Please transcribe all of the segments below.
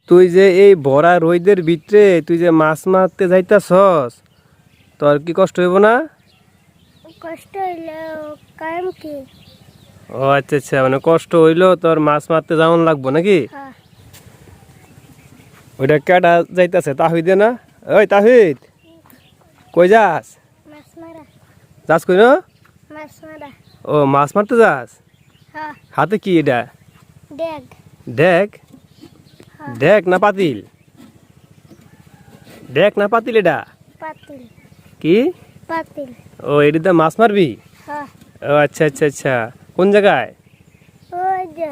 তুই যে এই ভরা রোদের ভিতরে তুই যে মাছ মারতে যাইতাছস, তোর কি কষ্ট হইব না? কষ্ট হইলে কারণ কি? ও আচ্ছা আচ্ছা, মানে কষ্ট হইলো তোর মাছ মারতে যাওয়ান লাগবো নাকি? হ্যাঁ। ওইটা কেটা যাইতাছে? তাহিদ না? ওই তাহিদ, কই যাস? মাছ মারা। যাস কই না? মাছ মারা। ও মাছ মারতে যাস? হ্যাঁ। হাতে কি এটা? ড্যাগ। ডেক? হ্যাঁ। ডেক না পাতিল? ডেক না পাতিল এটা? পাতিল। কি? পাতিল। ও এটিতে মাছ মারবি? হ্যাঁ। ও আচ্ছা আচ্ছা আচ্ছা, কোন জায়গায়? ওই যে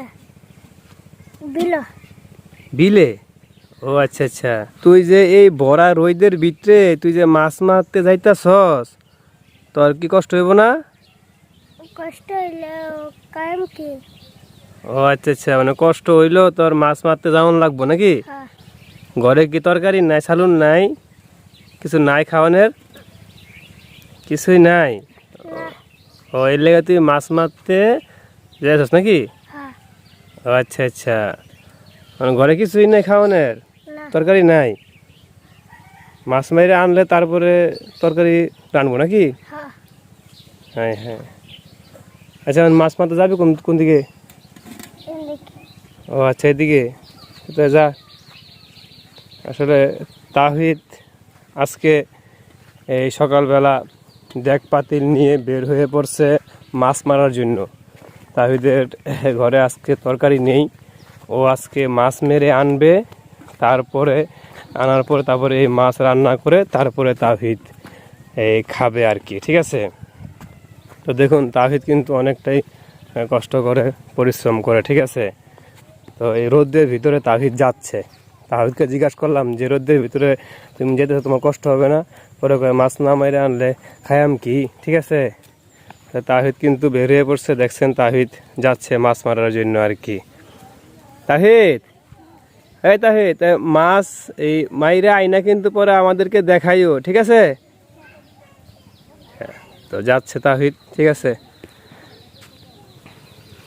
বিলো। বিলে? ও আচ্ছা আচ্ছা, তুই যে এই ভরা রোদের ভিতরে তুই যে মাছ মারতে যাইতাছস, তোর কি কষ্ট হইব না? কষ্ট হইলে কারণ কি? ও আচ্ছা আচ্ছা, মানে কষ্ট হইলো তোর মাছ মারতে যাওয়ান লাগবো নাকি? হ্যাঁ। ঘরে কি তরকারি নাই, সালুন নাই, কিছু নাই খাওয়ানোর? কিছুই নাই? না। ও এর লেগে তুই মাছ মারতে যাইছস নাকি? হ্যাঁ। ও আচ্ছা আচ্ছা, মানে ঘরে কিছুই নাই খাওয়ানোর, না। তরকারি নাই, মাছ মাইরে আনলে তারপরে তরকারি রানবো নাকি? হ্যাঁ। হ্যাঁ হ্যাঁ। আচ্ছা মাছ মারতে যাবি কোন কোন দিকে? এদিকে। ও আচ্ছা এদিকে, তো যা। আসলে তাহিদ আজকে এই সকালবেলা ডেক পাতিল নিয়ে বের হয়ে পড়ছে মাছ মারার জন্য। তাহিদের ঘরে আজকে তরকারি নেই, ও আজকে মাছ মেরে আনবে, তারপরে আনার পরে তারপরে এই মাছ রান্না করে তারপরে তাহিদ এই খাবে আর কি, ঠিক আছে? তো দেখুন তাহিদ কিন্তু অনেকটাই কষ্ট করে, পরিশ্রম করে, ঠিক আছে? তো এই রোদের ভিতরে তাহিদ যাচ্ছে। তাহিদকে জিজ্ঞাসা করলাম যে রোদের ভিতরে তুমি যেতে তোমার কষ্ট হবে না? পরে করে মাছ না মেরে আনলে খায়াম কি, ঠিক আছে? তো তাহিদ কিন্তু বের হয়ে পড়ছে, দেখছেন তাহিদ যাচ্ছে মাছ মারার জন্য আর কি। তাহিদ, এই তাহিদ, মাছ এই মাইরে আইনা কিন্তু পরে আমাদেরকে দেখাইও, ঠিক আছে? হ্যাঁ, তো যাচ্ছে তাহিদ, ঠিক আছে?